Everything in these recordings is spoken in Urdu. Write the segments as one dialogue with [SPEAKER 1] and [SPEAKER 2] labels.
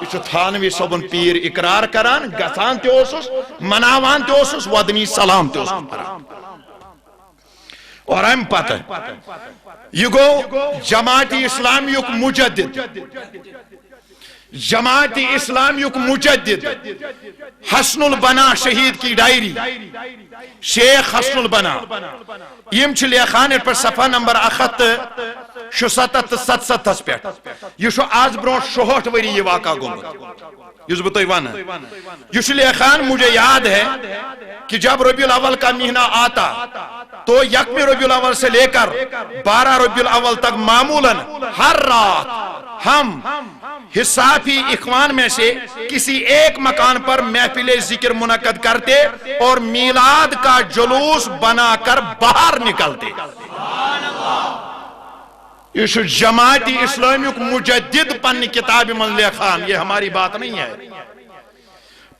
[SPEAKER 1] یہ تھانوی صبن پیر اقرار کران گژھان تہ اوسُس مناوان تہ اوسُس ودنی سلام تہ اوسُس پران اور ام پتہ یہ گو جماعت اسلامی مجدد جماعت اسلامی مجدد حسن البنا شہید کی ڈائری شیخ حسن البنا یم چھ لیکھان پر صفحہ نمبر 167 پہ یہ آز برو 66 وری یہ واقعہ گومت یہ بتائی وانا یہ لیکھان مجھے یاد ہے کہ جب ربیع الاول کا مہینہ آتا تو یکم ربیع الاول سے لے کر 12 ربیع الاول تک معمولاً ہر رات ہم حصافی اخوان میں سے کسی ایک مکان پر محفل ذکر منعقد کرتے اور میلاد کا جلوس بنا کر باہر نکلتے یہ جماعت اسلامی مجدد پن کتاب من لیکھان یہ ہماری بات نہیں ہے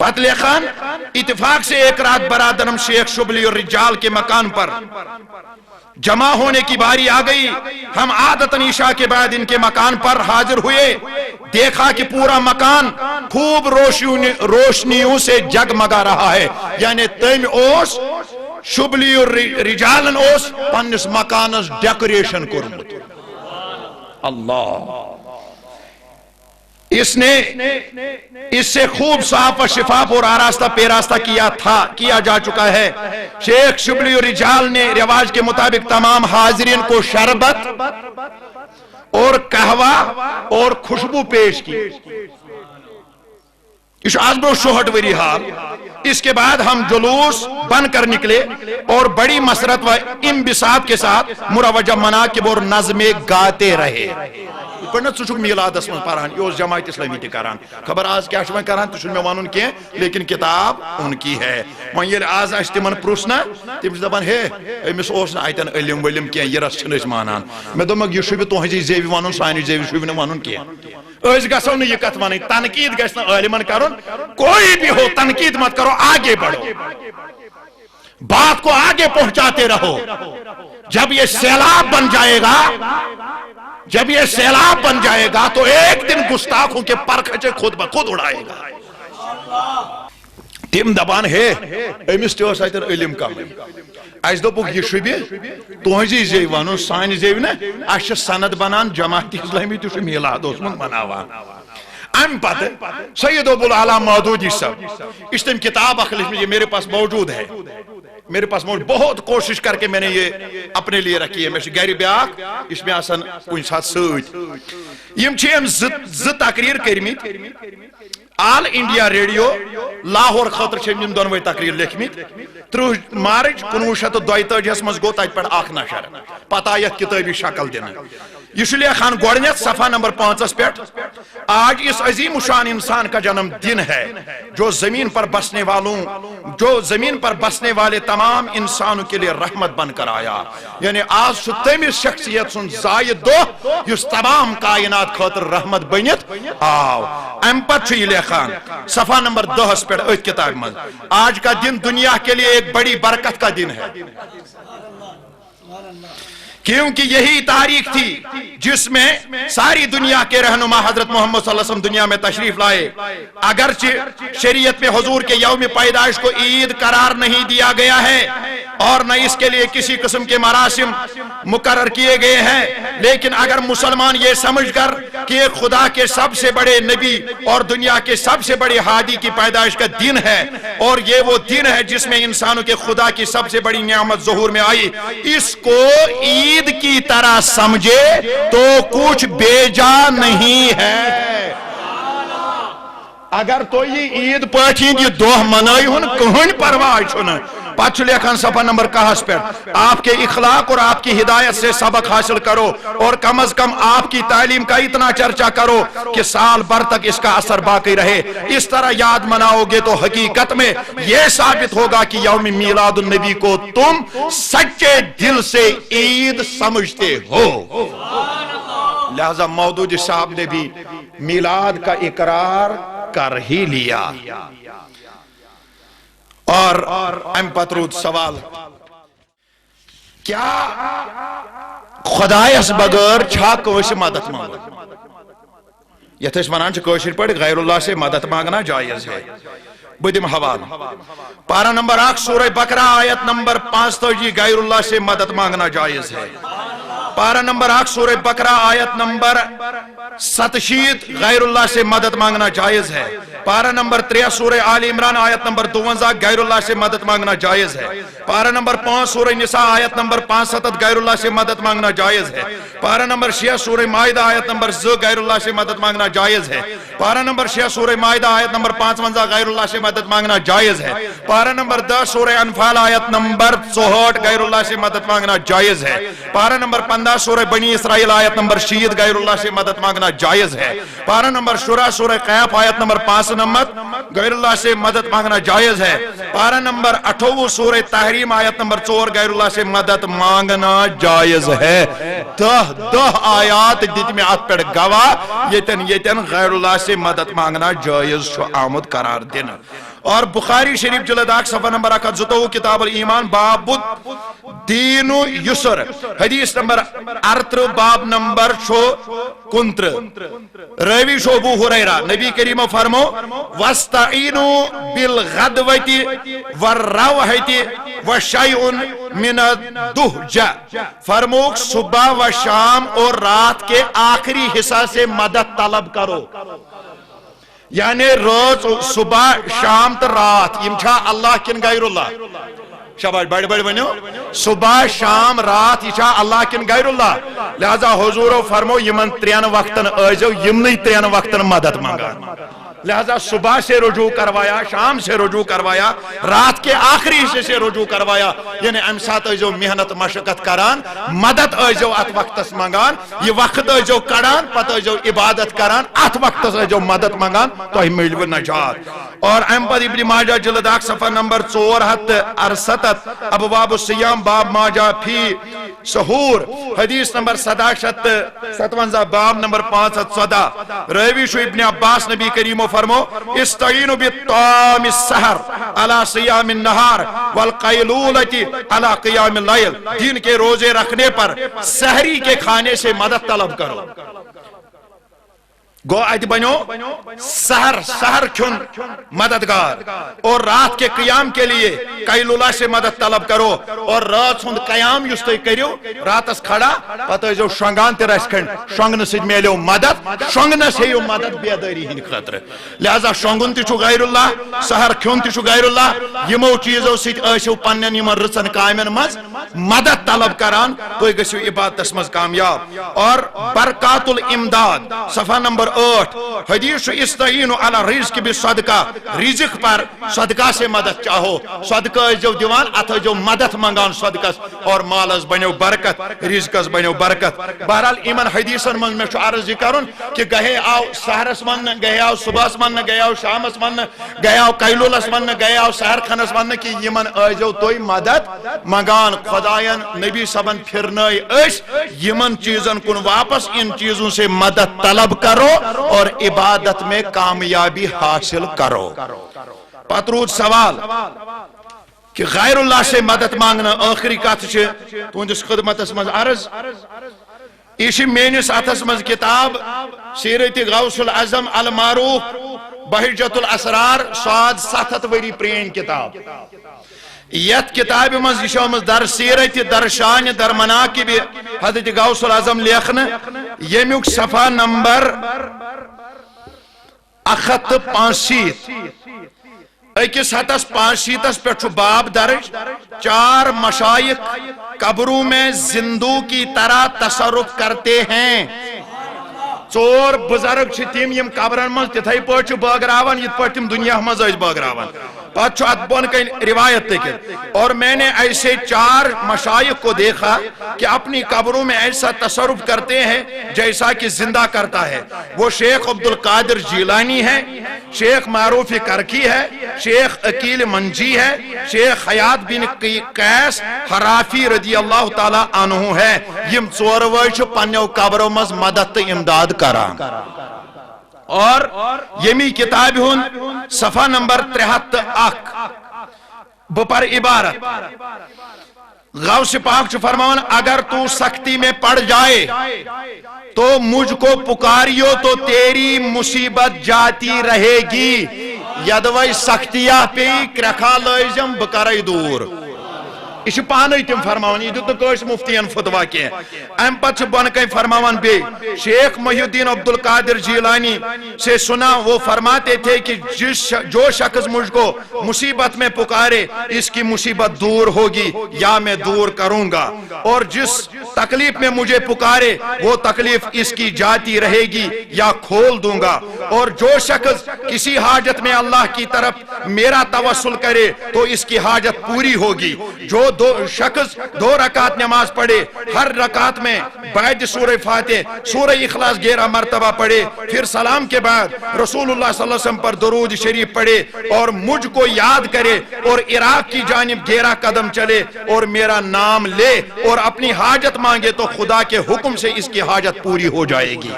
[SPEAKER 1] پت لیکھان اتفاق سے ایک رات برادرم شیخ شبلی اور رجال کے مکان پر جمع ہونے کی باری آ گئی ہم عادتاً عشاء کے بعد ان کے مکان پر حاضر ہوئے دیکھا کہ پورا مکان خوب روشنیوں سے جگمگا رہا ہے یعنی تم اوس شبلی اور رجالن اوس پنس مکانس ڈیکوریشن کرمت اللہ اس نے اس سے خوب صاف و شفاف اور آراستہ پیراستہ کیا جا چکا ہے شیخ شبلی اور رجال نے رواج کے مطابق تمام حاضرین کو شربت اور قہوہ اور خوشبو پیش کی اس آزبر و شہٹ وری حال اس کے بعد ہم جلوس بن کر نکلے اور بڑی مسرت و انبساط کے ساتھ مروجہ مناقب اور نظمیں گاتے رہے پڑھنا ژٕ میلاد اسمن پران یہ جماعت اسلامی تہ کران خبر آز کیا کران تہ میں ون کی لیکن کتاب ان کی ہے وۄنۍ ییٚلہِ آز آسہِ تِمن پرُژھنا تِم چھِ دپان ہے أمِس اوس نہٕ اَتٮ۪ن علم ولم کینٛہہ یہِ رس چھِنہٕ أسۍ مانان مےٚ دوٚپمکھ یہِ شوٗبہِ تُہنٛزِ زیوِ ونُن سانہِ زیوِ شوٗبہِ نہٕ ونُن کینٛہہ أسۍ گژھو نہٕ یہِ کتھ ونٕنۍ تنقیٖد گژھِ نہٕ عٲلمن کرُن کوئی بھی ہو تنقیٖد مت کرو آگے بڑھو بات کو آگے پہنچاتے رہو جب یہ سیلاب بن جائے گا تو ایک دن گستاخوں کے پرکھچے خود بخود اڑائے گا تم دبان ہے امس تہ اتن علم کم اس دوپک یہ شوبہ تہذی زیو ون سانہ زیو نا اس سند بنان جماعت اسلامی تہ میلاد اوسمت مناوان ام پتہ سید ابو العلا مودودی صاحب اس تم کتاب یہ میرے پاس موجود ہے میرے پاس بہت کوشش کر کے میں نے یہ اپنے لیے رکھی ہے میں گھر بیاکھ اس میں آسان کن سات ست یم تقریر کرمت آل انڈیا ریڈیو لاہور خاطر یم دونوے تقریر لکھمت 30 مارچ 1942 مز گو تت پہ اخ نشر پتہ آئی کتابی شکل دن یہ لیکھان گوڑنیت صفحہ نمبر 5 پہ آج اس عظیم شان انسان کا جنم دن ہے جو زمین پر بسنے والے تمام انسانوں کے لیے رحمت بن کر آیا یعنی آج سو تمس شخصیت سن زائد دو اس تمام کائنات خاطر رحمت بنت آو ام پت یہ لیکھان صفحہ نمبر 10 پہ اس کتاب میں آج کا دن دنیا کے لیے ایک بڑی برکت کا دن ہے کیونکہ یہی تاریخ تھی جس میں ساری دنیا کے رہنما حضرت محمد صلی اللہ علیہ وسلم دنیا میں تشریف لائے اگرچہ شریعت میں حضور کے یوم پیدائش کو عید قرار نہیں دیا گیا ہے اور نہ اس کے لیے کسی قسم کے مراسم مقرر کیے گئے ہیں لیکن اگر مسلمان یہ سمجھ کر کہ خدا کے سب سے بڑے نبی اور دنیا کے سب سے بڑے ہادی کی پیدائش کا دن ہے اور یہ وہ دن ہے جس میں انسانوں کے خدا کی سب سے بڑی نعمت ظہور میں آئی اس کو عید کی طرح سمجھے تو کچھ بیجا نہیں ہے اگر تو یہ عید پاچیں یہ دوہ منائی ہن کہن پرواہ چھن پچھ لیکھن صفحہ نمبر 10 پر آپ کے اخلاق اور آپ کی ہدایت سے سبق حاصل کرو اور کم از کم آپ کی تعلیم کا اتنا چرچا کرو کہ سال بھر تک اس کا اثر باقی رہے اس طرح یاد مناؤ گے تو حقیقت میں یہ ثابت ہوگا کہ یوم میلاد النبی کو تم سچے دل سے عید سمجھتے ہو لہذا مودودی صاحب نے بھی میلاد کا اقرار کر ہی لیا اور ام پترود سوال کیا خدایس بغیر چھا کوئی مدد مانگو یتھ اس ونان کشر پہ غیر اللہ سے مدد مانگنا جائز ہے. بدم حوالہ پارہ نمبر 1 سورہ بقرہ آیت نمبر 45 غیر اللہ سے مدد مانگنا جائز ہے. پارہ نمبر 1 سورہ بقرہ آیت نمبر 67 غیر اللہ سے مدد مانگنا جائز ہے. پارہ نمبر 3 سورہ آل عمران آیت نمبر 52 غیر اللہ سے مدد مانگنا جائز ہے. پارہ نمبر 5 سورہ نساء آیت نمبر 65 غیر اللہ سے مدد مانگنا جائز ہے. پارہ نمبر 6 سورہ مائدہ آیت نمبر 2 غیر اللہ سے مدد مانگنا جائز ہے. پارہ نمبر 6 سورہ مائدہ آیت نمبر 55 غیر اللہ سے مدد مانگنا جائز ہے. پارہ نمبر 10 سورہ انفال آیت نمبر 64 غیر اللہ سے مدد مانگنا جائز ہے. پارہ نمبر 15 سورہ بنی اسرائیل آیت نمبر 60 غیر اللہ سے مدد مانگنا جائز ہے. پارہ نمبر 16 سورہ قیف آیت نمبر 95 غیر اللہ سے مدد مانگنا جائز ہے. پارہ نمبر 28 سورہ تحریم آیت نمبر 4 غیر اللہ سے مدد مانگنا جائز ہے. 10 آیات دیت میں آت پر گواہ یتن غیر اللہ سے مدد مانگنا جائز شو آمد قرار دینا. اور بخاری شریف جلد 1 صفحہ نمبر 1 کتاب الایمان باب دین یسر حدیث نمبر 38 باب نمبر 59 راوی شو ابو ہریرہ نبی کریم فرمو واستعینوا بالغدوۃ والروحۃ وشیء من الدہجہ فرمو صبح و شام اور رات کے آخری حصہ سے مدد طلب کرو. یعنی روز صبح شام تو رات یم چھا اللہ کن غیر اللہ شاباش بڑی بڑی بنیو صبح شام رات یہ چھا اللہ کن غیر اللہ. لہذا حضور فرمو یمن 3 وقتن ایزو یمنی 3 وقتن مدد مانگا. لہذا صبح سے رجوع کروایا شام سے رجوع کروایا رات کے آخری حصے سے رجوع کروایا. یعنی ام سات ایزو محنت مشقت کران مدد ایزو ات وقت مانگان یہ وقت ایزو کڑان پتہ ایزو عبادت کران ات وقت ایزو مدد مانگان تو ہی ملو نجات. اور ام پد ابن ماجہ جلد 1 صفحہ نمبر 468 ابواب الصیام باب ماجہ فی سحور حدیث نمبر 57 باب نمبر 514 راوی شو ابن عباس نبی کریم فرمو استعینوا بالطعام السحر علی صیام النہار والقیلولۃ علی قیام اللیل. دن کے روزے رکھنے پر سحری کے کھانے سے مدد طلب کرو. گو ات بنو سحر کھن مددگار اور رات کے قیام کے لیے قیلولہ سے مدد طلب کرو. اور رات ہند قیام یس تھی کرو راتس کھڑا پتہ جو شونگان تہ رس کھن شونگن سۭتۍ میلیو مدد شونگنس ہیو مدد بیداری ہند خاطر. لہذا شونگن تہ چھُ غیر اللہ سحر کھیون تہ چھُ غیر اللہ یمو چیزو سۭتۍ ٲسِو پننٮ۪ن یمن رٕژن کامٮ۪ن منٛز مدد طلب کران تُہۍ گٔژھِو عبادتس منٛز کامیاب. اور برکات الامداد صفحہ نمبر 8 حدیث استعینوا علی الرزق بالصدقہ رزق پر صدقہ سے مدد چاہو. صدقہ جو دیوان ات جو مدد منگان صدقس اور مالس بنو برکت رزقس بنو برکت. بہرحال ایمن حدیثن من میں عرض یہ کرن کہ گہے آو سحرس من گہے آو صبحس من گہے آو شامس من گہے آو قیلولس من گہے آو سحر خانس من کہ یمن ایزو توئی مدد منگان. خدایان نبی صبن پھرنائی اس یمن چیزن کن واپس ان چیزوں سے مدد طلب کرو اور عبادت میں کامیابی حاصل کرو. پترود سوال کہ غیر اللہ سے مدد مانگنا آخری کت تہندس خدمتس مز عرض یہ میانس اتھس مز کتاب سیرت غوث العظم المعروف بہجت الاسرار سواد 7 وری پرین کتاب. یت کتاب مز یہ آمت در سیرت در شان در مناقب حضرت غوث العظم لیکھنا یمیک صفحہ نمبر 165 اکس ہتس 65 پہ باب درج 4 مشائخ قبروں میں زندوں کی طرح تصرف کرتے ہیں. 4 بزرگ تم یم قبرن من تتھے پہ بٲگراوان یت پہ تم دنیا مز بٲگراوان. پتہ ات بن کن روایت لکھت اور میں نے ایسے 4 مشائخ کو دیکھا کہ اپنی قبروں میں ایسا تصرف کرتے ہیں جیسا کہ زندہ کرتا ہے. وہ شیخ عبد القادر جیلانی ہے, شیخ معروف کرکی ہے, شیخ عقیل منجی ہے, شیخ حیات بن قیس حرافی رضی اللہ تعالی عنہ ہے. یم 4 وچ پنیو قبروں مز مدد امداد کران. اور یمی کتاب ہن صفحہ نمبر 73 بپر عبارت غوث پاک چھ فرمان اگر تو سختی میں پڑ جائے تو مجھ کو پکاریو تو تیری مصیبت جاتی رہے گی یدوئی سختیہ پہ کرکھا لائزم بکرائی دور یہ پانے تم فرماون یہ دیت نکوش مفتین فتوا کی ام پت بن کئی فرماون بے شیخ محی الدین عبدالقادر جیلانی سے سنا وہ فرماتے تھے کہ جو شخص مجھ کو مصیبت میں پکارے اس کی مصیبت دور ہوگی یا میں دور کروں گا اور جس تکلیف میں مجھے پکارے وہ تکلیف اس کی جاتی رہے گی یا کھول دوں گا اور جو شخص کسی حاجت میں اللہ کی طرف میرا توسل کرے تو اس کی حاجت پوری ہوگی جو شخص 2 رکعت نماز پڑھے ہر رکعت میں بعد سورہ فاتح سورہ اخلاص 11 مرتبہ پڑھے پھر سلام کے بعد رسول اللہ صلی اللہ علیہ وسلم پر درود شریف پڑھے اور مجھ کو یاد کرے اور عراق کی جانب 11 قدم چلے اور میرا نام لے اور اپنی حاجت مانگے تو خدا کے حکم سے اس کی حاجت پوری ہو جائے گی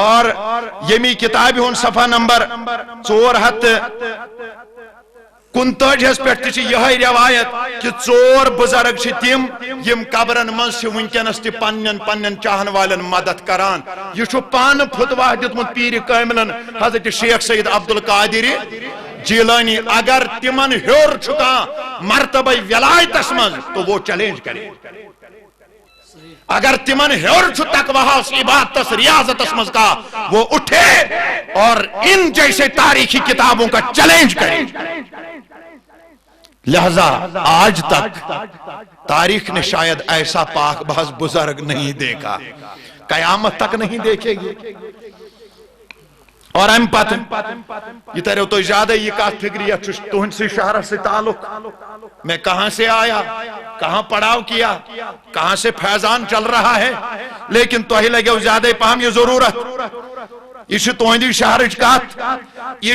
[SPEAKER 1] اور یمی کتاب ہون صفحہ نمبر 459 پہ یہ روایت کہ 4 بزرگ تم یم قبرن مز ونکس تہ پن چاہن والن مدد کران یہ پان فتوا دتمت پیر کاملن حضرت شیخ سید عبدالقادر جیلانی اگر تمن ہور چھکا مرتبہ ولایتس مز تو وہ چیلنج کرے اگر تمن ہور چھ تقویٰ عبادت ریاضت مز کا وہ اٹھے اور ان جیسے تاریخی کتابوں کا چیلنج کرے لہذا آج تک تاریخ نے شاید ایسا پاک باز بزرگ نہیں دیکھا قیامت تک نہیں دیکھے گی اور ام پت یہ ترے تو زیادہ یہ کات فکریت تہن سے شہر سے تعلق میں کہاں سے آیا کہاں پڑاؤ کیا کہاں سے فیضان چل رہا ہے لیکن تو ہی لگے زیادہ پہم یہ ضرورت یہ تہندی شہر کات یہ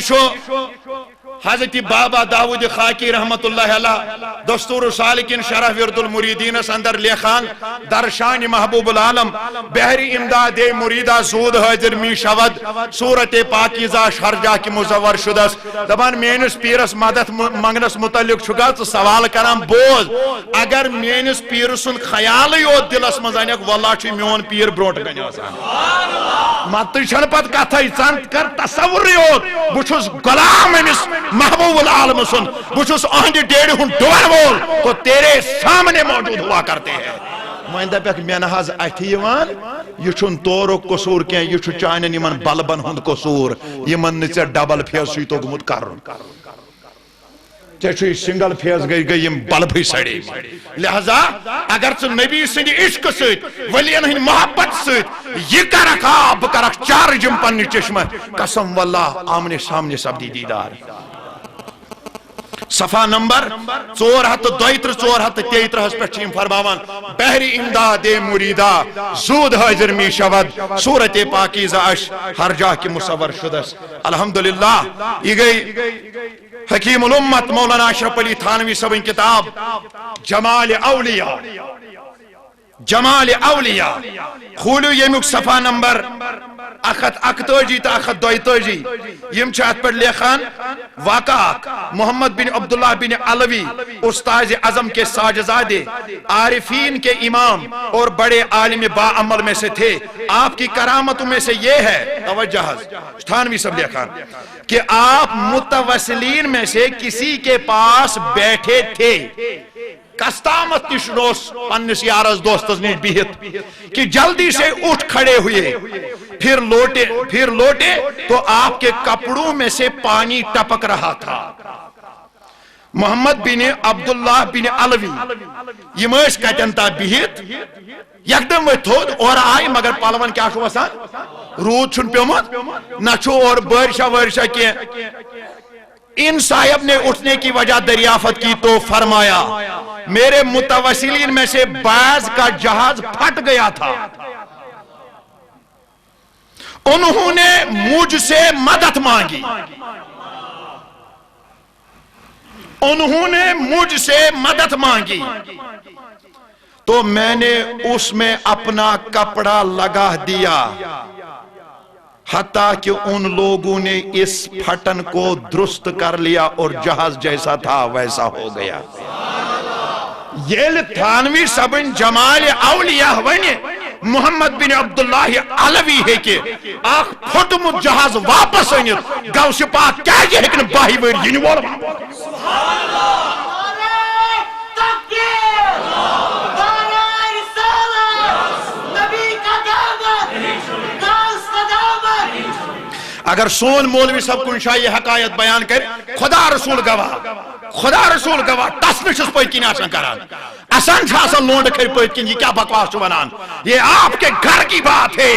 [SPEAKER 1] حضرت بابا داود خاکی رحمت اللہ علیہ دستور سالکین شرح ورد المریدین اندر لیخان درشان محبوب العالم بحری امداد مریدہ زود حاضر می شود صورت پاکیزہ شرجہ کی مزور شدس دبان مینس پیرس مدد منگنس متعلق چھگا تو سوال کرام بوز اگر مینس پیرسن خیال یوت دلس مزانیک واللہ چی میون پیر بروٹ گنی آسان ماتی چھن پت کتھائی چند کر تصور یوت بچھوس غلام انس محبوب العالم سن بچھوس آنجی ڈیڑی ہن ڈور وول تو تیرے سامنے موجود ہوا کرتے ہیں مائندہ پیک میں نحاظ ایتھیوان یہ چھن تورو قصور کیا یہ چھو چائنن یمن بلبن ہند قصور یمن نچے ڈبل فیس سوی تو گمت کرن چاہے سنگل فیس گئی یم بلبی سڑے لہذا اگر چھ نبی سنی عشق سیت ولین ہن محبت سیت یہ کرکا بکرک چار جم پنی چشمہ قسم واللہ آمنے سامنے سب دی دیدار صفحہ نمبر 432-433 ہس پہ فرماوان بحری امداد مریدہ زود حاضر می شود صورت پاکیزہ اش ہر جا کی مصور شدس الحمدللہ یہ گئی حکیم الامت مولانا اشرف علی تھانوی صاحب کتاب جمال اولیاء جمال اولیاء خولو یمیک صفحہ نمبر 131 تا 132 یم چاہت پر لیخان واقعات محمد بن عبداللہ بن علوی استاذ اعظم کے ساجزادے عارفین کے امام اور بڑے عالم باعمل میں سے تھے آپ کی کرامتوں میں سے یہ ہے توجہ تھانوی سب لیخان کہ آپ متوسلین میں سے کسی کے پاس بیٹھے تھے کستامت نشنوس پنس یارس دوستس نیش بہت کہ جلدی سے اٹھ کھڑے ہوئے پھر لوٹے تو آپ کے کپڑوں میں سے پانی ٹپک رہا تھا محمد بن عبداللہ بن علوی یہ مش کتن تا بہت یکدم وہ تھود اور آئی مگر پالون کیا شو وسان رود چھن پیومت نہ چھو اور بارشہ کیا ان صاحب نے اٹھنے کی وجہ دریافت کی تو فرمایا میرے متوسلین میں سے بعض کا جہاز پھٹ گیا تھا انہوں نے مجھ سے مدد مانگی تو میں نے اس میں اپنا کپڑا لگا دیا حتیٰ کہ ان لوگوں نے اس پھٹن کو درست کر لیا اور جہاز جیسا تھا ویسا ہو گیا یل تھانوی صبن جمال اولیاء ونی محمد بن عبداللہ علوی ہے کہ آخ پھٹمت جہاز واپس انت غوث پاک کیا یہ ہکن باہی ور ین وول اگر سون مولوی صاحب کن شاہ یہ حقائق بیان کر خدا رسول گواہ تس نشس پت کن آسان کران آسان چھاسا لونڈ کھر پت کن یہ کیا بکواس ونان یہ آپ کے گھر کی بات ہے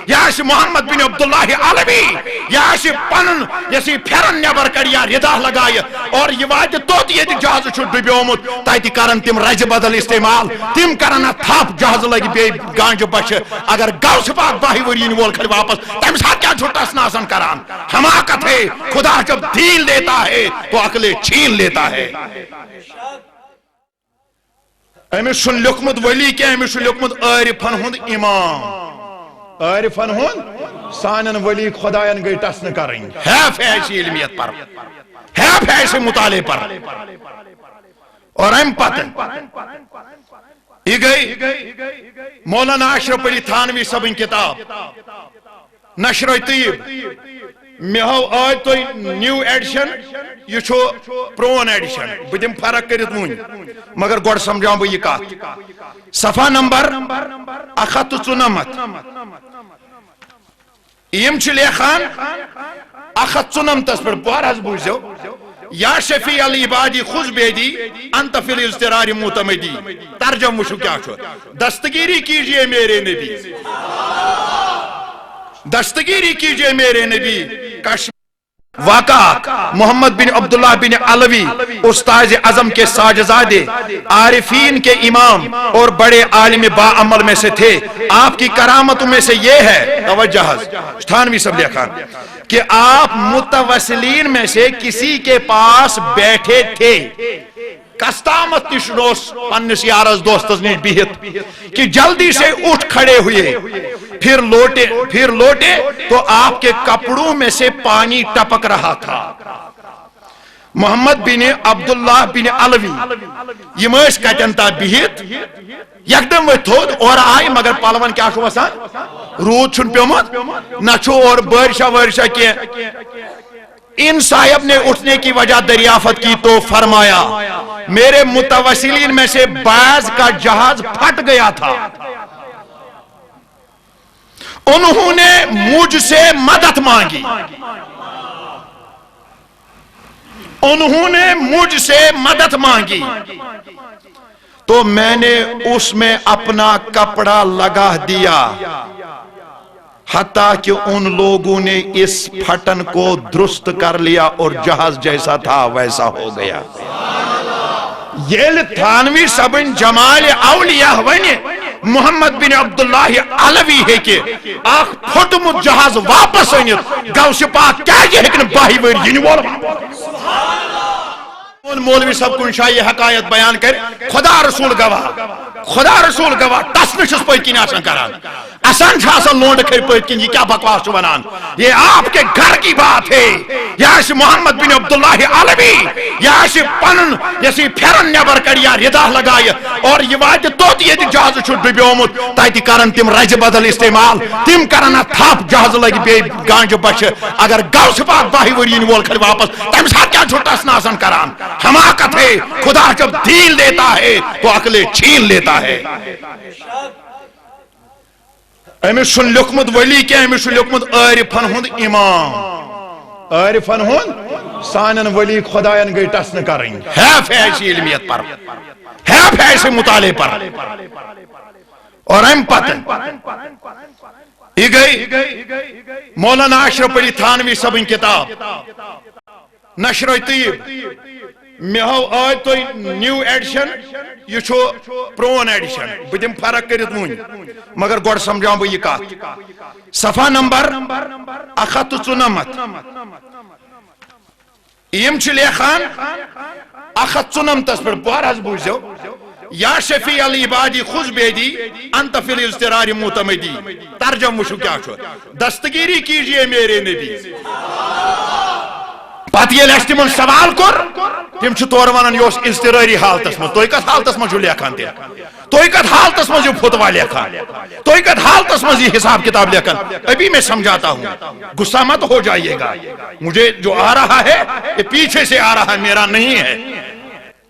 [SPEAKER 1] یا محمد بن عبداللہ علوی یا پنن یسی پھرن نبر کڑیا ردا لگائی اور یہ وائد توت یہ جہاز چھو ڈبیومت تائی کرن تم رج بدل استعمال تم کرن تھاپ جہاز لگی بے گانج بچ اگر غوث پاک باہی ورین وول کھڑ واپس تم ساتھ کیا چھوٹا سناسن کران حماقت ہے خدا جب دین لیتا ہے تو عقل چھین لیتا ہے امس چھن لیوکھمت ولی کیا امس چھن لیوکھمت عارفن ہند امام عارفن ہند سانن ولی خدایان گئی ٹسن کریں حیف ہے ایسی علمیت پر حیف ہے ایسے مطالعے پر اور ام پتن یہ گئی مولانا اشرف علی تھانوی صاحبن کتاب نشر طیب میں ہو آج تو نیو ایڈیشن یہ چھو پرون ایڈیشن بدیم فرق کرت مون مگر گوڑ سمجھاؤں بھئی یہ کات صفحہ نمبر 194 یم چھ لیخان 194 پر بار حض بوجھو یا شفیع العبادی خذ بیدی انت فی الاضطرار معتمدی ترجم وشو کیا چھو دستگیری کیجئے میرے نبی دستگیری کیجئے میرے نبی واقع محمد بن عبداللہ بن علوی استاذ اعظم کے ساجزادے عارفین کے امام اور بڑے عالم باعمل میں سے تھے آپ کی کرامتوں میں سے یہ ہے توجہ تھانوی صاحب خان کہ آپ متوسلین میں سے کسی کے پاس بیٹھے تھے کستامت تشنوس پنس یارس دوستس نیش بہت کہ جلدی سے اٹھ کھڑے ہوئے پھر لوٹے تو آپ کے کپڑوں میں سے پانی ٹپک رہا تھا محمد بن عبداللہ بن علوی یہ مش کتن تا بہت یکدم وہ تھود اور آئی مگر پالون کیا شو وسان رود چھن پیومت نہ چھو اور بارشہ کیا ان صاحب نے اٹھنے کی وجہ دریافت کی تو فرمایا میرے متوسلین میں سے بعض کا جہاز پھٹ گیا تھا انہوں نے مجھ سے مدد مانگی تو میں نے اس میں اپنا کپڑا لگا دیا حتیٰ کہ ان لوگوں نے اس پھٹن کو درست کر لیا اور جہاز جیسا تھا ویسا ہو گیا یہ تھانوی صبن جمال اولیاء ونی محمد بن عبداللہ علوی ہے کہ آخ پھٹمت جہاز واپس انت غوث پاک کیا یہ ہکن باہی ور ین وول مولوی صاحب کن شاہ یہ حقائق بیان کر خدا رسول گواہ تس نشس پت کن آسان کران آسان چھاسا لونڈ کھر پت کن یہ کیا بکواس ونان یہ آپ کے گھر کی بات ہے یا محمد بن عبداللہ علوی یا پنن یسی پھرن نبر کڑیا ردا لگائی اور یہ وائد توت یہ جہاز چھو ڈبیومت تائی کرن تم رج بدل استعمال تم کرن تھاپ جہاز لگی بے گانج بچ اگر غوث پاک باہی ورین وول کھڑ واپس تم ساتھ کیا چھوٹا سناسن کران حماقت ہے خدا جب دین لیتا ہے تو عقل چھین لیتا ہے امس چھن لیوکھمت ولی کیا امس چھن لیوکھمت عارفن ہند امام عارفن ہند سانن ولی خدایان گئی ٹسن کریں حیف ہے ایسی علمیت پر حیف ہے ایسے مطالعے پر اور ام پتن یہ گئی مولانا اشرف علی تھانوی صاحبن کتاب نشر طیب میں ہو آج تو نیو ایڈیشن یہ چھو پرون ایڈیشن بدیم فرق کرت مون مگر گوڑ سمجھاؤں بھئی یہ کات صفحہ نمبر 194 یم چھ لیخان 194 پر بار حض بوجھو یا شفیع العبادی خذ بیدی انت فی الاضطرار معتمدی ترجم وشو کیا چھو دستگیری کیجئے میرے نبی پتہ ییٚلہِ اَسہِ تِمن سوال کوٚر تِم چھِ تورٕ وَنان یہِ اوس اضطرٲری حالتس منٛز تُہۍ کتھ حالتس منٛز چھِو لیکھان تیٚلہِ تُہۍ کتھ حالتس منٛز یہِ فتوا لیکھان تُہۍ کتھ حالتس منٛز یہ حساب کتاب لیکھان ابھی میں سمجھاتا ہوں غصہ مت ہو جائیے گا مجھے جو آ رہا ہے یہ پیچھے سے آ رہا ہے میرا نہیں ہے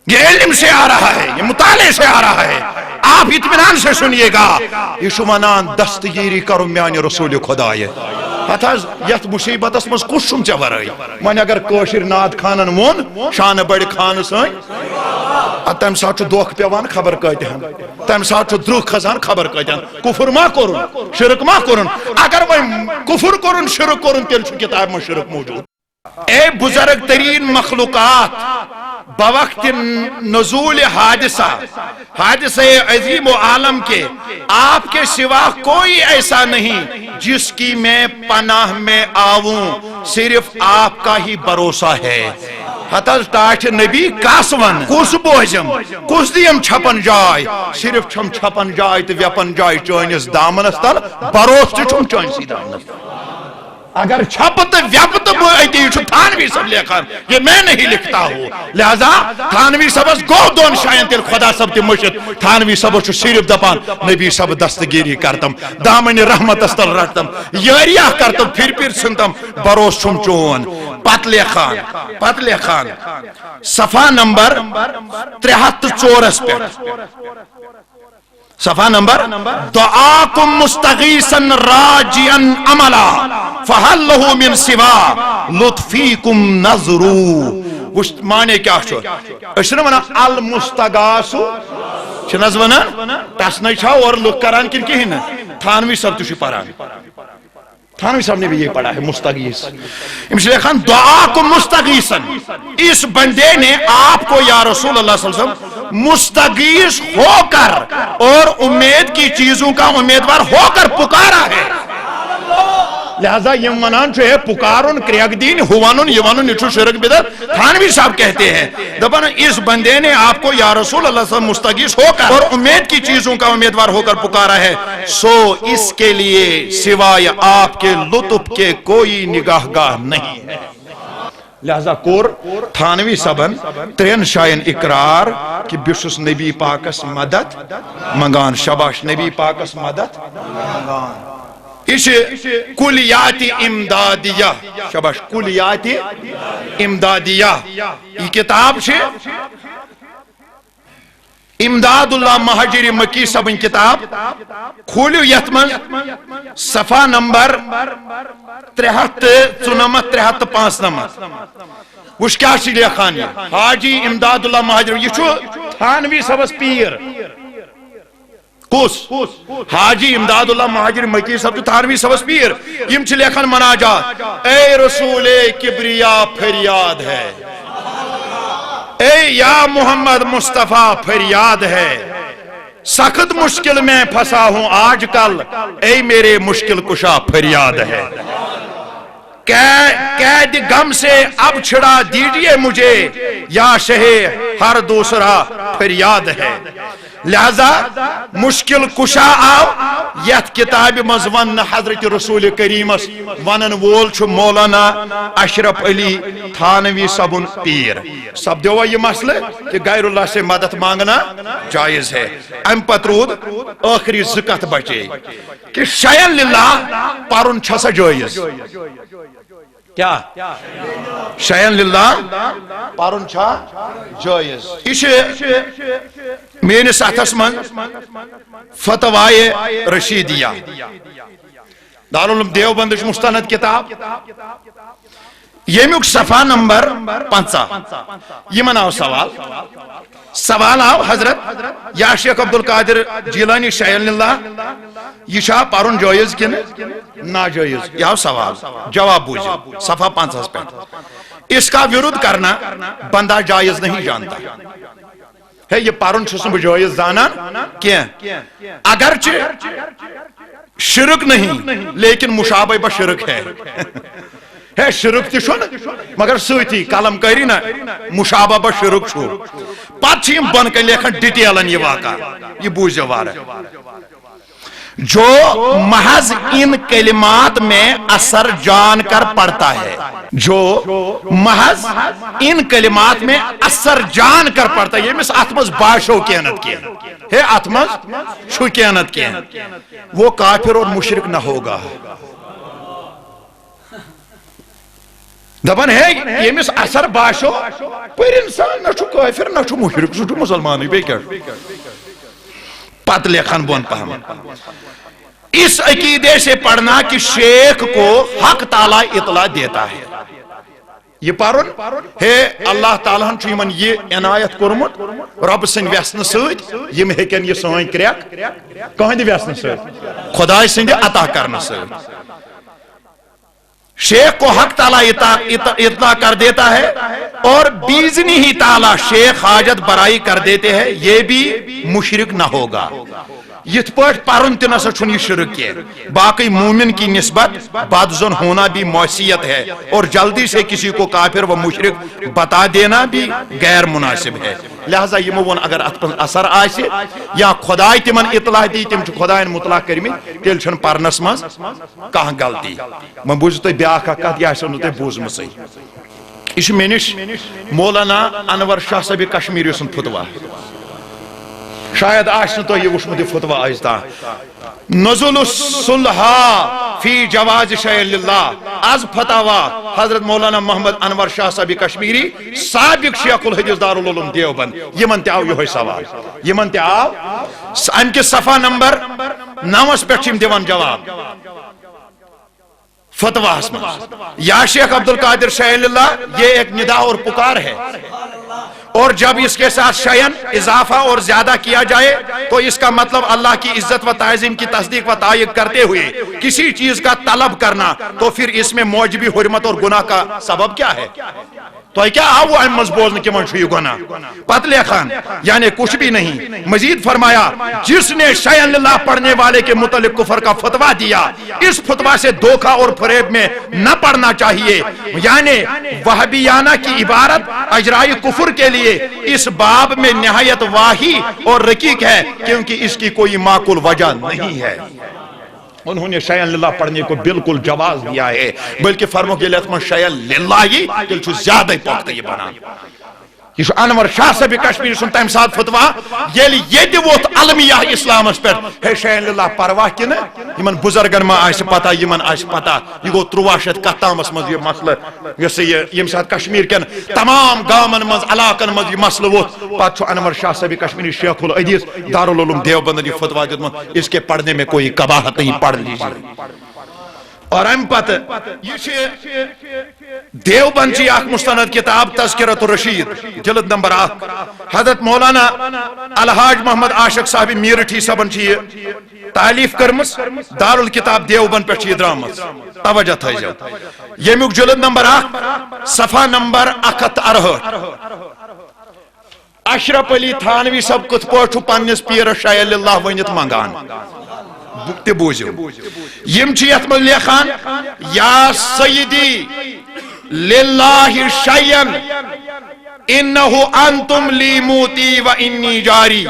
[SPEAKER 1] یہ علم سے آ رہا ہے یہ مطالعے سے آ رہا ہے آپ اطمینان سے سنیے گا یہ چھُ ونان دستگیری کرو میانہِ رسول خدایہِ ہتھ حظ یتھ مصیبتس مز کس چھُم ژےٚ ورٲے وۄنۍ اگر کٲشِر ناد خانن ووٚن شانہٕ بڑِ خانہٕ سٲنۍ تمہِ ساتہٕ چھُ دھوکہٕ پیوان خبر کۭتِہن تمہِ ساتہٕ چھُ درٛوٚگ کھسان خبر کۭتِہن کُفر ما کوٚرُن شرک ما کوٚرُن اگر وۄنۍ کُفر کوٚرُن شرک کوٚرُن تیٚلہِ چھُ کتابہِ منٛز شرک موجود اے بزرگ ترین مخلوقات بوقت نزول حادثہ عظیم و عالم کے آپ کے سوا کوئی ایسا نہیں جس کی میں پناہ میں آؤں صرف آپ کا ہی بھروسہ ہے ہتس ٹاچ نبی کس ون کس بوزم کس دیم چھپن جائے صرف چھم چھپن جائے تو ویپن جائے چٲنِس دامنس تل بھروس تہ چھم چٲنِسٕے دامنس تل اگر چھپ تو ویپ تو یہ تھانوی صاحب لکھان یہ میں نہیں لکھتا ہوں لہذا تھانوی صاحبس گو دون شاین تیل خدا صاحب تہ مشت تھانوی صاحب صرف دپان نبی صاحب دستگیری کرتم دامن رحمت تل رٹتم یاریا کرتم پھر ژھنتم بروس چھم چون پت لکھان صفحہ نمبر 304 پہ صفحہ نمبر دعاکم مستغیثن راجعن عملا فہل لہو من سوا لطفیکم نظرو مانے کیا چھو اشنا ونا المستغاثو چھناز ونا تسنائی چھا اور لکھ کران کن کی ہن تھانوی صاحب تشی پران تھانوی صاحب نے بھی یہ پڑھا ہے مستغیث امشلے خان دعاکم مستغیثن اس بندے نے آپ کو یا رسول اللہ صلی اللہ علیہ وسلم مستغیث ہو کر اور امید کی چیزوں کا امیدوار ہو کر پکارا ہے لہذا یہ منان چھو ہے پکارن کریگ دین ہوانن یوانن نچو شرک بدر تھانوی صاحب کہتے ہیں دبنا اس بندے نے آپ کو یا رسول اللہ صلی اللہ علیہ وسلم مستغیث ہو کر اور امید کی چیزوں کا امیدوار ہو کر پکارا ہے سو اس کے لیے سوائے آپ کے لطف کے کوئی نگاہگاہ نہیں ہے لہذا کور تھانوی صاحبن ترین شاین اقرار کہ بشس نبی پاکس مدد منگان شباش نبی پاکس مدد منگان اس کلیات امدادیہ شباش کلیات امدادیہ یہ کتاب چھے امداد اللہ مہاجر مکی صاحبن کتاب کھولیو یتمن صفحہ نمبر 394 وش کیا چھ لیکھان حاجی امداد اللہ مہاجر یہ چھو تھانوی صاحبس پیر کس حاجی امداد اللہ مہاجر مکی صاحب تو تھانوی صاحبس پیر یم چھ لیکھان مناجات اے رسول کبریا فریاد ہے اے یا محمد مصطفیٰ فریاد ہے سخت مشکل میں پھنسا ہوں آج کل اے میرے مشکل کشا فریاد ہے قید غم سے اب چھڑا دیجئے مجھے یا شہ ہر دوسرا فریاد ہے لہذا مشکل کشا آو یت کتاب مزون حضرت رسول کریمس ونن وول چھو مولانا اشرف علی تھانوی صاحبن پیر سب دیو یہ مسئلہ کہ غیر اللہ سے مدد مانگنا جائز ہے ام پترود آخری زکت بچے کہ شیئن للہ پارن چھسا جائز کیا شیئن للہ پارن چھا جائز اسے میرے ساتھس من فتوائے رشیدیہ دارالعلوم دیوبندش مستند کتاب یمیک صفحہ نمبر 5 یہ مناو سوال آو حضرت یا شیخ عبدالقادر جیلانی شیئن للہ یہ شاہ پارن جائز کن ناجائز یہ سوال جواب بوجھے صفحہ 5 پہ اس کا ورود کرنا بندہ جائز نہیں جانتا ہے یہ پارن چھسن بجائز زانان کیا اگرچہ شرک نہیں لیکن مشابہ بشرک ہے شرک تی چھو مگر سویتی کالم کری نا مشابہ بشرک چھو پات چھیم بن کے لیکھن ڈیٹیلن یہ واقع یہ بوجھ جوار ہے جو محض ان کلمات میں اثر جان کر پڑھتا ہے، جو محض ان کلمات میں اثر جان کر پڑھتا ہے، یہ مس اتمز باشو کینت کی ہے، اتمز چھو کینت کی، وہ کافر اور مشرک نہ ہوگا. دپان ہے یمس اثر باشو پر انسان نہ چھو کافر نہ چھو مشرک، سہ چھو مسلمان بے کیا پت لکھن بون پہم. اس عقیدے سے پڑھنا کہ شیخ کو حق تعالیٰ اطلاع دیتا ہے، یہ پرن ہے اللہ تعالیٰ ہن چھو یمن یہ عنایت کورمت رب سند ویسن سۭتۍ یم ہیکن یہ سٲنۍ کرٛیٚکھ کٕہٕنٛدِ ویسنہٕ سۭتۍ خداے سٕنٛدِ عطا کرنہٕ سۭتۍ. شیخ کو حق تعالیٰ اطلاع کر دیتا ہے اور بیزنی ہی تعالیٰ شیخ حاجت برائی کر دیتے ہیں، یہ بھی مشرک نہ ہوگا. یت پاٹ پرن تہ نسا چھن یہ شرک کی. باقی مومن کی نسبت بدزن ہونا بھی معصیت ہے، اور جلدی سے کسی کو کافر و مشرک بتا دینا بھی غیر مناسب ہے. لہذا یہ ون اگر ات اثر آسہ یا خدائے تمن اطلاع دی تم خدائن مطلع کرمت تیل چھن پرنس مز کانٛہہ غلطی. وۄنۍ بوٗزِو تُہۍ بیاکھ اکھ کتھ، یہ آسیو نہٕ تۄہہِ بوٗزمٕژٕے. یہ چھُ مےٚ نِش مولانا انور شاہ صٲبِ کشمیری سُنٛد فتوا، شاید آس نہٕ تۄہہِ یہِ وٕچھمُت یہِ فتوا آز تام. نزول الصلحہ فی جواز شیء للہ از فتاوا حضرت مولانا محمد انور شاہ صاحب کشمیری سابق شیخ الحدیث دارالعلوم دیوبند. یمن تہ آو یہوے سوال، یمن تہ آو ام کس صفحہ نمبر 9 پہ دِوان جواب فتواہس من. یا شیخ عبد القادر شیء للہ، یہ ایک ندا اور پکار ہے، اور جب اس کے ساتھ شیئن اضافہ اور زیادہ کیا جائے تو اس کا مطلب اللہ کی عزت و تعظیم کی تصدیق و تائید کرتے ہوئے کسی چیز کا طلب کرنا، تو پھر اس میں موجبی حرمت اور گناہ کا سبب کیا ہے؟ تو کیا آو امز بوزن کہ من چھو گناہ پت لیکھان، یعنی کچھ بھی نہیں. مزید فرمایا جس نے شیئن للہ پڑھنے والے کے متعلق کفر کا فتویٰ دیا، اس فتویٰ سے دھوکہ اور فریب میں نہ پڑھنا چاہیے. یعنی وہابیانہ کی عبارت اجرائی کفر کے لیے اس باب میں نہایت واہی اور رقیق ہے، کیونکہ اس کی کوئی معقول وجہ نہیں ہے. انہوں نے شیئن للہ پڑھنے کو بالکل جواز دیا ہے، بلکہ فرمو کے لیے شیئن للہ ہی تیل زیادہ پاک یہ بنا. یہ انور شاہ صاحب کشمیر سن تم سات فتوا یل یہ ووت المیہ اسلامس پہ ہے شیئن للہ پرواہ کن یمن بزرگن ما آس پتہ یمن آس پتہ. یہ گو 1300 کتامس مز یہ مسئلہ یس یم سات کشمیر کن تمام گامن مز علاقن مز یہ مسئلہ ووت. پتہ انور شاہ صاحب کشمیری شیخ الحدیث دارالعلوم دیوبند یہ فتوا دیتمت اس کے پڑھنے میں کوئی قباحت نہیں، پڑھ لیجیے. اور ام پتہ یہ دیوبند کی اخ مستند کتاب تذکرۃ الرشید جلد نمبر 1 حضرت مولانا الحاج محمد عاشق صاحب میرٹھی صاحبن چھ تعلیف کرمس دارالکتاب دیوبند پہ یہ درامت. توجہ تھیو یمیک جلد نمبر 1 صفحہ نمبر 168. اشرف علی تھانوی صاحب کت پہ پنس پیرس شیء للہ ونت منگان تہ بوزو. یم چھ یت من لیکھان یا سیدی للہ شیئن انہو انتم لی موتی و انی جاری.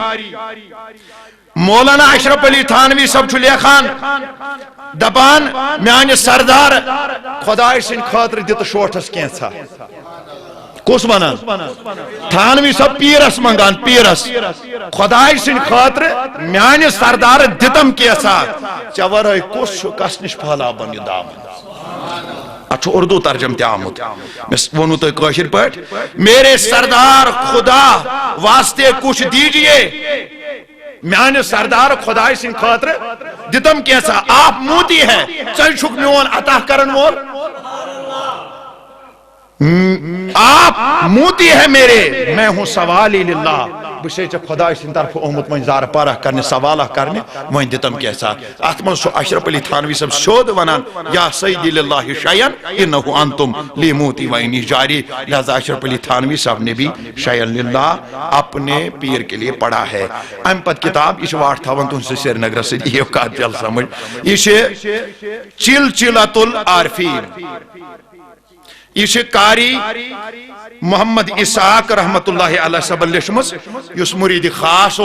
[SPEAKER 1] مولانا اشرف علی تھانوی صاحب چھ لیکھان دپان میانہ سردار خدائے سن خاطر دت شوٹس کینسا. کس ونان؟ تھانوی صاحب پیرس منگان، پیرس خدائے سن خاطر میانہ سردار دتم کیسا ژے ورٲے کس نش پھہلا بن یہ دامن. اتھ اردو ترجم تہ آمت مس ونو تو کاشر پٹ میرے سردار خدا واسطے کچھ دیجئے، میانہ سردار خدائے سن خاطر دتم کیسا. آپ موتی ہے ژے چھک میون عطا کرن وول، آپ موتی ہے میرے، میں ہوں سوالی للہ. بسے خدا سن طرف آمت وین زار پارہ کرنے سوالہ کرنے وین دتم کیسا. ات من سو اشرف علی تھانوی صاحب سود ونان یا سیدی للہ شیئن انہو انتم لی موتی و انی جاری. لہذا اشرف علی تھانوی صاحب نے بھی شیئن للہ اپنے پیر کے لیے پڑھا ہے. ام پت کتاب یہ واٹ تھاون تم سے سری نگر سے یہ کات چل سمجھ. یہ چلچلۃ العارفین یہ قاری محمد اسحاق رحمت اللہ علیہ صاحب لیچمس یس مرید خاص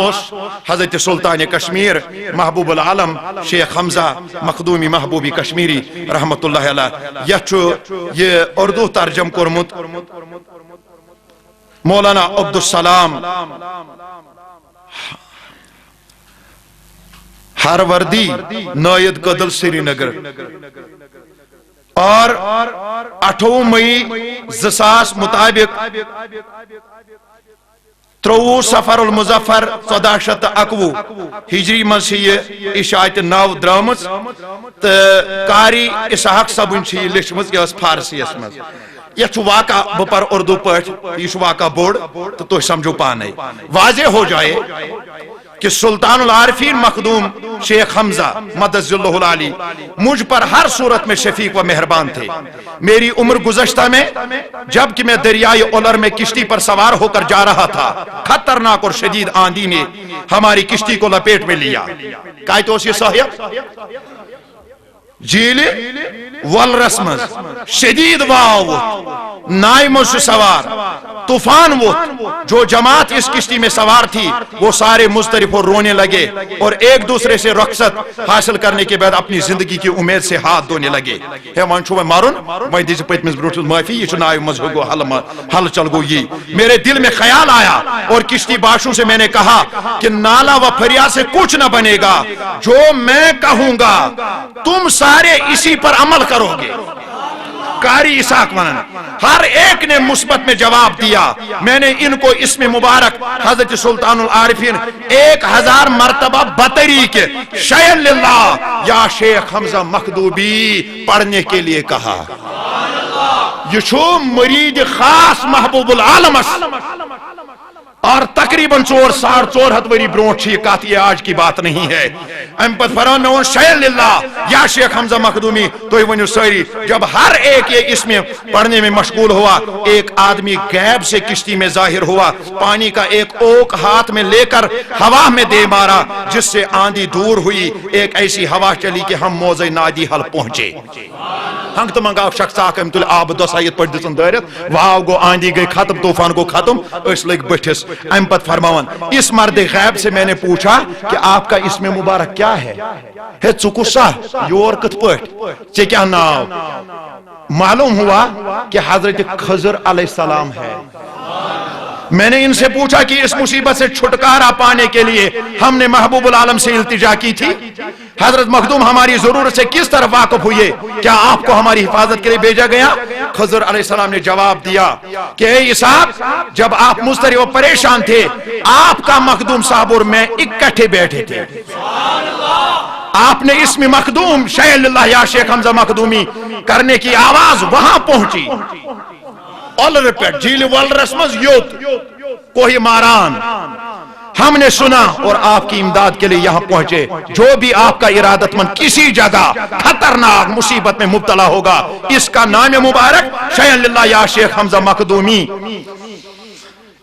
[SPEAKER 1] حضرت سلطان کشمیر محبوب العالم شیخ حمزہ مخدومی محبوبی کشمیری رحمت اللہ علیہ یہ اردو ترجم کورمت مولانا عبدالسلام ہروردی نائد قدل سری نگر اور 28 مئی 2000 مطابق 23 سفر المظفر 1401 ہجری مسیح اشاعت نو درامت قاری اسحاق صبن چھ لیچمت یہ فارسی مز یہ واقع بپر اردو پٹ یہ واقع بوڑ تو تھی سمجھو پانے واضح ہو جائے کہ سلطان العارفین مخدوم شیخ حمزہ مدد اللہ العالی مجھ پر ہر صورت میں شفیق و مہربان تھے. میری عمر گزشتہ میں جب کہ میں دریائے اولر میں کشتی پر سوار ہو کر جا رہا تھا، خطرناک اور شدید آندھی نے ہماری کشتی کو لپیٹ میں لیا. کہتے ہو صاحب جیل والرسمز شدید واو نائمز سے سوار طوفان وہ جو جماعت اس کشتی میں سوار تھی وہ سارے مضطرب اور رونے لگے اور ایک دوسرے سے رخصت حاصل کرنے کے بعد اپنی زندگی کی امید سے ہاتھ دھونے لگے. ہے وان چھو میں مارون میں دیجے پتمس بروٹس معافی یہ چھو نائمز ہو گو حل چل گو. یہ میرے دل میں خیال آیا اور کشتی باشوں سے میں نے کہا کہ نالا و فریاد سے کچھ نہ بنے گا، جو میں کہوں گا تم سارے اسی پر عمل کرو گے. قاری اسحاق ونن ہر ایک نے مثبت میں جواب دیا. میں نے ان کو اسم مبارک حضرت سلطان العارفین 1000 مرتبہ بطریق شیئن للہ یا شیخ حمزہ مخدوبی پڑھنے کے لیے کہا. یہ چھو مرید خاص محبوب العالم اور تقریباً 400 وری برونٹ یہ کہتی ہے، آج کی بات نہیں ہے. امپت فران میں شیئن للہ یا شیخ حمزہ مخدومی تو ونیو ساری. جب ہر ایک یہ اس میں پڑھنے میں مشغول ہوا، ایک آدمی غیب سے کشتی میں ظاہر ہوا، پانی کا ایک اوک ہاتھ میں لے کر ہوا میں دے مارا جس سے آندھی دور ہوئی. ایک ایسی ہوا چلی کہ ہم موضع نادی حل پہنچے. ہنگ تو منگاو شخص آکھ امتل آب دو ساید پڑھ دسن دارت واو گو آندھی گئی ختم، طوفان کو ختم، اس لگ بٹھس. امپت فرماون اس مرد غیب سے میں نے پوچھا کہ آپ کا اسم مبارک کیا ہے؟ ہے چکسا یور کت پٹ چے کیا ناو؟ معلوم ہوا کہ حضرت خضر علیہ السلام ہے. میں نے ان سے پوچھا کہ اس مصیبت سے چھٹکارا پانے کے لیے ہم نے محبوب العالم سے التجا کی تھی، حضرت مخدوم ہماری ضرورت سے کس طرح واقف ہوئے، کیا آپ کو ہماری حفاظت کے لیے بھیجا گیا؟ خضر علیہ السلام نے جواب دیا کہ اے اسحاق، جب آپ مضطرب و پریشان تھے آپ کا مخدوم صاحب اور میں اکٹھے بیٹھے تھے. آپ نے اسم مخدوم شیئن للہ یا شیخ حمزہ مخدومی کرنے کی آواز وہاں پہنچی. اولر پیٹ جیل والرسمز یوت کوئی ماران ہم نے سنا اور آپ کی امداد کے لیے یہاں پہنچے. جو بھی آپ کا ارادت مند کسی جگہ خطرناک مصیبت میں مبتلا ہوگا، اس کا نام مبارک شیئن للہ یا شیخ حمزہ مخدومی.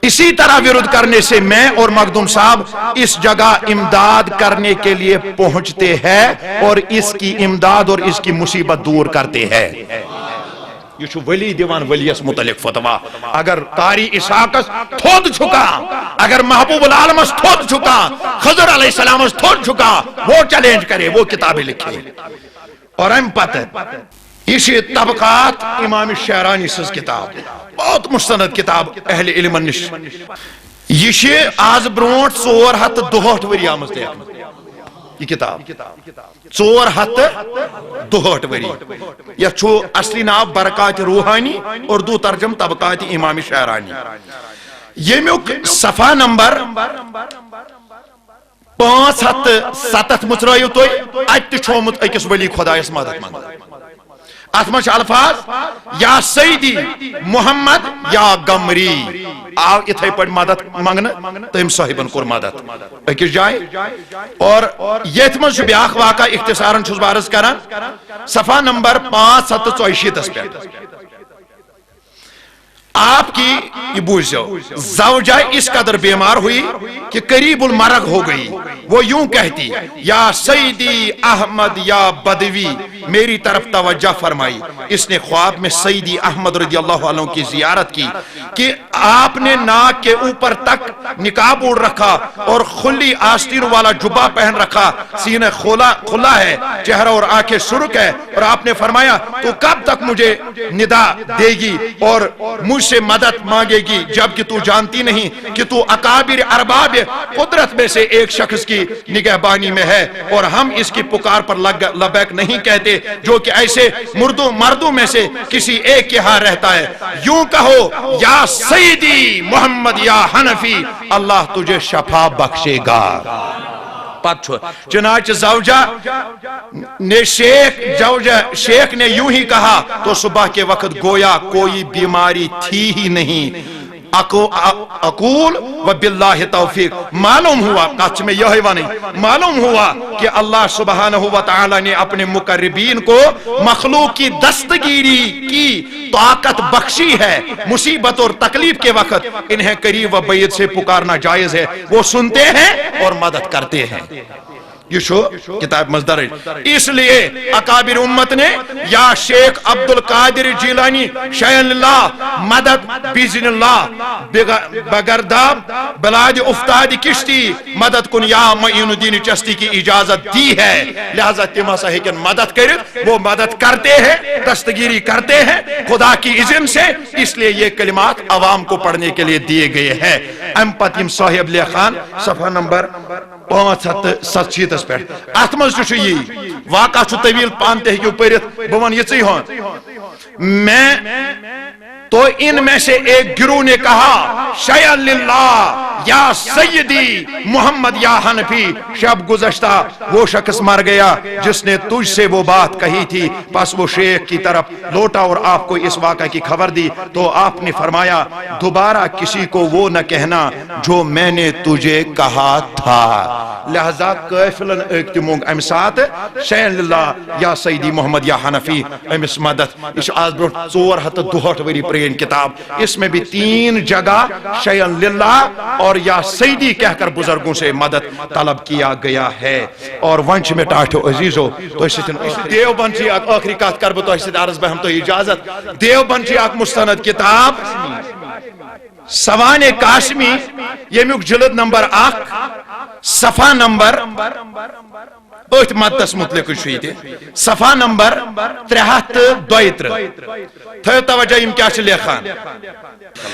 [SPEAKER 1] اسی طرح ورد کرنے سے میں اور مخدوم صاحب اس جگہ امداد کرنے کے لیے پہنچتے ہیں اور اس کی امداد اور اس کی مصیبت دور کرتے ہیں. یہ چھو ولی دیوان ولیس متعلق فتوہ. اگر قاری اسحاق تھود چھکا، اگر محبوب العالم تھود چھکا، خضر علیہ السلام تھود چھکا، وہ چیلنج کرے، وہ کتابیں لکھے. اور ہم پتہ یہ طبقات امام شعرانی سز کتاب بہت مستند کتاب اہل علم نش. یہ آز برونٹ 462 وری آمز دیکھنا یہ کتاب 462 وری. یہ چھو اصلی نام برکات روحانی، اردو ترجم طبقات امام شعرانی. یہ میوک صفحہ نمبر 507 مچرائیو توی ات چھومت اکس ولی خدا اس مدد مانگ. اتمش الفاظ یا سیدی محمد یا گمری آو اتھائی پڑھ مدد مانگنا تیم صاحبن کور مدد اکس جائے. اور یہ اتمش بیاخ واقع اختصارن چھوز بارز کرن صفحہ نمبر 564 اس پر. آپ کی یہ بوجھو زوجہ اس قدر بیمار ہوئی کہ قریب المرگ ہو گئی. وہ یوں کہتی یا سیدی احمد یا بدوی میری طرف توجہ فرمائی. اس نے خواب میں سیدی احمد رضی اللہ عنہ کی زیارت کی کہ آپ نے ناک کے اوپر تک نقاب اوڑھ رکھا اور کھلی آستین والا جبہ پہن رکھا, سینہ کھلا ہے, چہرہ اور آنکھیں سرخ ہے, اور آپ نے فرمایا تو کب تک مجھے ندا دے گی اور مجھ سے مدد مانگے گی جبکہ تو جانتی نہیں کہ تو اکابر ارباب قدرت میں سے ایک شخص کی نگہبانی میں ہے, اور ہم اس کی پکار پر لبیک نہیں کہتے جو کہ ایسے مردوں میں سے کسی ایک کے ہاں رہتا ہے. یوں کہو یا سیدی محمد یا حنفی, اللہ تجھے شفا بخشے گا. چنانچہ زوجہ نے شیخ نے یوں ہی کہا تو صبح کے وقت گویا کوئی بیماری تھی ہی نہیں. اقول و باللہ توفیق, معلوم ہوا قچ میں یہ معلوم ہوا کہ اللہ سبحانہ و تعالی نے اپنے مقربین کو مخلوق کی دستگیری کی طاقت بخشی ہے. مصیبت اور تکلیف کے وقت انہیں قریب و بعید سے پکارنا جائز ہے, وہ سنتے ہیں اور مدد کرتے ہیں. یہ شو کتاب مصدر ہے. اس لیے اکابر امت نے یا شیخ عبد القادر جیلانی شیخ اللہ مدد بیزن اللہ بگرداب بلاد افتاد کشتی مدد کن یا معین الدین چشتی کی اجازت دی ہے. لہذا تمہاسا ہے کہ مدد کرت, وہ مدد کرتے ہیں, دستگیری کرتے ہیں خدا کی اذن سے. اس لیے یہ کلمات عوام کو پڑھنے کے لیے دیے گئے ہیں. امپتیم صاحب علی خان صفحہ نمبر 547 پہ ات مز یہ واقعہ طویل پان تہ ہیکو پرت. بہ ون یہ میں تو ان میں سے ایک گروہ نے کہا شیع للہ یا سیدی محمد یا حنفی, شب گزشتہ وہ شخص مر گیا جس نے تجھ سے وہ بات کہی تھی. پس وہ شیخ کی طرف لوٹا اور آپ کو اس واقعہ کی خبر دی تو آپ نے فرمایا دوبارہ کسی کو وہ نہ کہنا جو میں نے تجھے کہا تھا. لہذا قافلن اکتمونگ ام سات شیع للہ یا سیدی محمد یا حنفی امس مدد. اس آز برو 462 وری پرین کتاب, اس میں بھی 3 جگہ شیع للہ اور یا سیدی کہہ کر بزرگوں سے مدد طلب کیا گیا ہے. اور ونچ میں ٹاٹھو عزیزو تو دیوبند چی آخری کات کر بتو اس عرض بہم تو اجازت. دیوبند چی آک مستند کتاب سوان کاشمی یمیک جلد نمبر 1 صفحہ نمبر ات مدتس متعلق صفحہ نمبر 332 تھو توجہ یم کیا لکھان.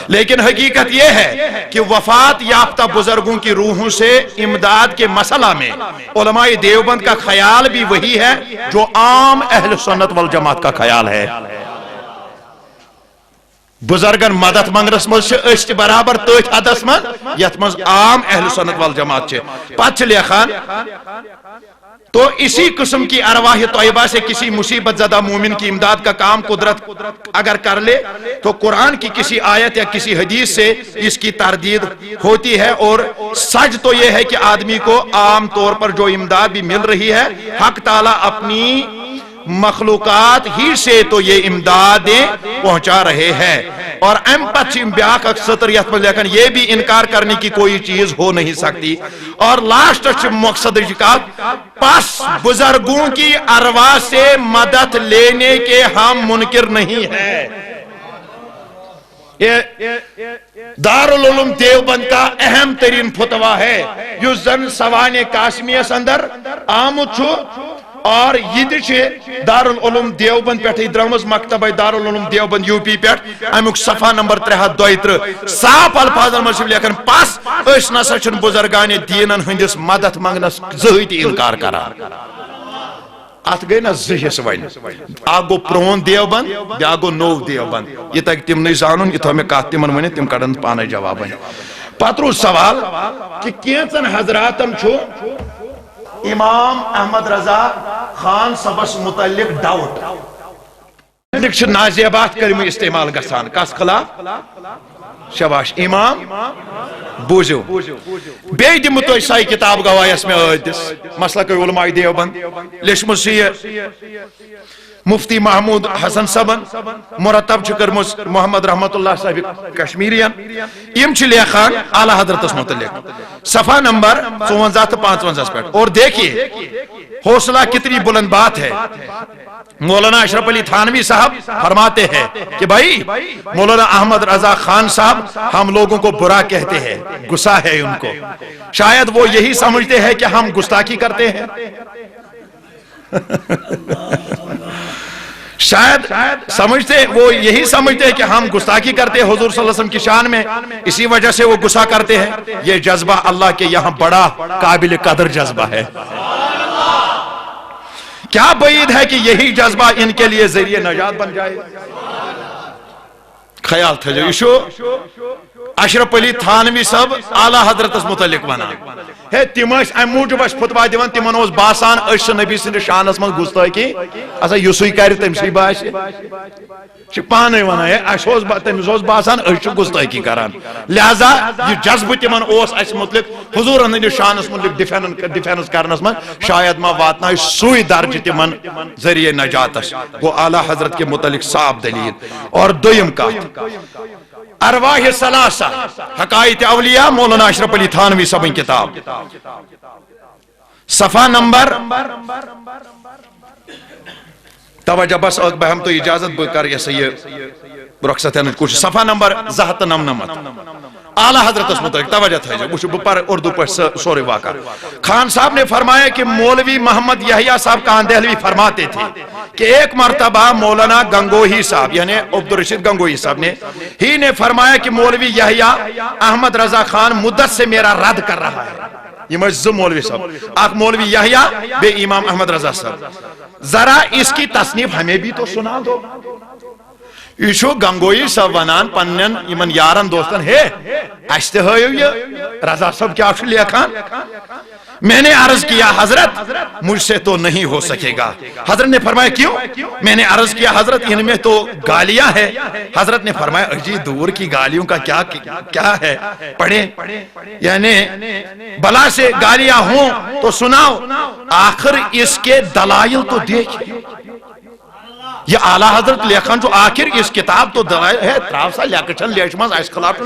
[SPEAKER 1] لیکن حقیقت یہ ہے کہ وفات یافتہ بزرگوں کی روحوں سے امداد کے مسئلہ میں علماء دیوبند کا خیال بھی وہی ہے جو عام اہل سنت والجماعت کا خیال ہے. بزرگن مدد منگنس مز اشت برابر تیت حدس من یت مز عام اہل سنت والجماعت پتہ لکھان تو اسی قسم کی ارواح طیبہ سے کسی مصیبت زدہ مومن کی امداد کا کام قدرت اگر کر لے تو قرآن کی کسی آیت یا کسی حدیث سے اس کی تردید ہوتی ہے. اور سچ تو یہ ہے کہ آدمی کو عام طور پر جو امداد بھی مل رہی ہے حق تعالیٰ اپنی مخلوقات ہی سے تو یہ امدادیں پہنچا رہے ہیں. اور ام پچھم بیاک اکثر لیکن یہ بھی انکار کرنے کی کوئی چیز ہو نہیں سکتی. اور لاسٹ مقصد پس بزرگوں کی ارواح سے مدد لینے کے ہم منکر نہیں ہیں. دارالعلوم دیوبند کا اہم ترین فتویٰ ہے جو زن سوان کاشمیس اندر آمد چھو. اور یہ دارالعلوم دیوبند پہ درمز مکتبہ دارالعلوم دیوبند یو پی پہ امیک صفحہ نمبر 332 صاف الفاظ مجھ لیکن پس اس نسا چھن بزرگان دینن ہندس مدد منگنس زہتی انکار کران. ات گئی نا زہس ون اگو پرون دیوبند بیا گو نو دیوبند. یہ تک تم نہیں زانن یہ تو ہمیں کات تمن ون تم کڑن پانے جواب. پترو سوال کہ کینچن حضراتن چھو امام احمد رضا خان صبس متعلق ڈاؤٹ نازیبات کرم استعمال گسان کس خلاف شباش امام بوزو بے دم تو سائی کتاب گواہ اس میں آیتس مسئلہ کوئی علماء دیوبند لیشمسی مفتی محمود حسن صبن مرتب کرمس محمد رحمت اللہ صاحب کشمیرین یم لیکھان اعلی حضرت متعلق صفحہ نمبر 54 تو 55 پہ. اور دیکھیے حوصلہ کتنی بلند بات ہے. مولانا اشرف علی تھانوی صاحب فرماتے ہیں کہ بھائی مولانا احمد رضا خان صاحب ہم لوگوں کو برا کہتے ہیں, غصہ ہے ان کو, شاید وہ یہی سمجھتے ہیں کہ ہم گستاخی کرتے ہیں. شاید وہ یہی سمجھتے ہیں کہ ہم گستاخی کرتے ہیں حضور صلی اللہ علیہ وسلم کی شان میں, اسی وجہ سے وہ غصہ کرتے ہیں. یہ جذبہ اللہ کے یہاں بڑا قابل قدر جذبہ ہے. کیا بعید ہے کہ یہی جذبہ ان کے لیے ذریعہ نجات بن جائے. خیال تھا جو ایشو اشرف علی تھانوی صاحب اعلی حضرت متعلق ونان ہے تم ام موجود فتوا دان تمن باسان نبی سند شانس من گستاخی اچھا یسے کر تم سی باس پانے ونان تمس باسان گستاخی کران, لہذا یہ جذبہ تمن متعلق حضور ہند شانس متعلق ڈیفینس کرنس من شاید ما واتن سوئی درج تمن ذریعہ نجاتس. وہ اعلی حضرت کے متعلق صاف دلیل. اور دویم کت ارواح ثلاثہ حقائق اولیاء مولانا اشرف علی تھانوی صاحب کتاب صفحہ نمبر توجہ بس بہم تو اجازت بکر یہ رخصت کچھ صفحہ نمبر 299 اعلی حضرت متعلق توجہ تھا وہ پر اردو پر سورے واقع. خان صاحب نے فرمایا کہ مولوی محمد یحییٰ صاحب کان دہلوی فرماتے تھے کہ ایک مرتبہ مولانا گنگوہی صاحب یعنی عبدالرشید گنگوہی صاحب نے فرمایا کہ مولوی یحییٰ احمد رضا خان مدت سے میرا رد کر رہا ہے. یہ مجھے مولوی صاحب ایک مولوی یحییٰ بے امام احمد رضا صاحب, ذرا اس کی تصنیف ہمیں بھی تو سنا دو. یہ گنگوئی صاحب ونان پنن یمن یارن دوستن ہے اس تہ ہیو یہ رضا صاحب کیا لیکھان. میں نے عرض کیا حضرت مجھ سے تو نہیں ہو سکے گا. حضرت نے فرمایا کیوں؟ میں نے عرض کیا حضرت ان میں تو گالیاں ہیں. حضرت نے فرمایا اجی دور کی گالیوں کا کیا ہے, پڑھیں یعنی بلا سے گالیاں ہوں تو سناؤ, آخر اس کے دلائل تو دیکھیں. یہ اعلی حضرت لیکھان جو آخر اس کتاب تو دلائل ہے تراو سا لیکچن لیشمز اس خلاف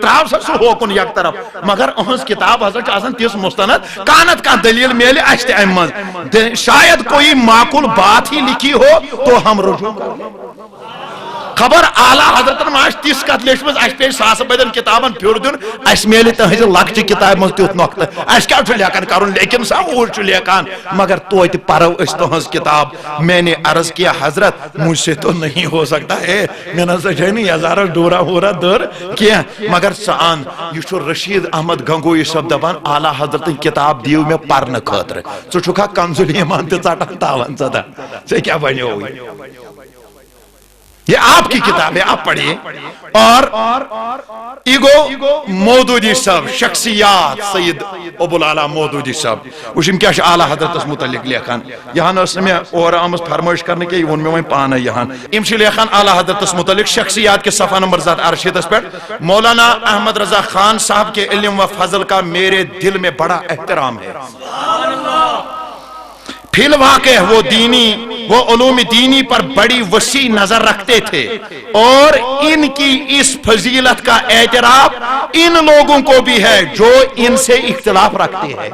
[SPEAKER 1] تراو سا سو ہوکن یک طرف, مگر اہنس کتاب حضرت آسان تیس مستند کانت کا دلیل میلے اشت احمد شاید کوئی معقول بات ہی لکھی ہو تو ہم رجوع کریں. خبر اعلی حضرت ماش تیس کت لیشمز اس پہ ساس بدن کتابن پھر دن اس میلے تہذ لکچ کتاب مز تیت نقطہ اس کیا لیکن کرن لیکن سا اور لیکن مگر توت پرو اس تہذ کتاب. میں نے عرض کیا حضرت مجھ سے تو نہیں ہو سکتا ہے, میں نے سجھے نہیں ہزارہ ڈورا ہو رہا در کیا, مگر سان یہ رشید احمد گنگوئی صاحب دپان اعلی حضرت کتاب دیو میں پرن خاطر ژٕ چھُکھا کنزولی ایمان تہ ژٹان تاون ژدا ژےٚ کیا بنیو. یہ آپ کی کتاب ہے, آپ پڑھیے. اور ایگو مودودی صاحب شخصیات سید ابو العلا مودودی صاحب وشم کیا اعلی حضرت متعلق لیکھان یہاں اس میں اور آمد فرمائش کرنے کے ون میں وہیں پانا یہاں امشی لیکھان اعلی حضرت متعلق شخصیات کے صفحہ نمبر 48 پر مولانا احمد رضا خان صاحب کے علم و فضل کا میرے دل میں بڑا احترام ہے. فی الواقع وہ علوم دینی پر بڑی وسیع نظر رکھتے تھے اور ان کی اس فضیلت کا اعتراف ان لوگوں کو بھی ہے جو ان سے اختلاف رکھتے ہیں.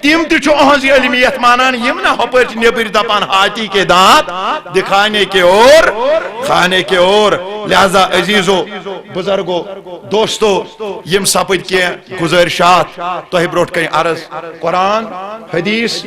[SPEAKER 1] تم تہ اہذ علمیت مانان یم نا ہپر نیبر دپان ہاتھی کے دانت دکھانے کے اور کھانے کے اور. لہذا عزیزو بزرگو دوستو یم سپد کی گزارشات تہ بروٹ کن عرض قرآن حدیث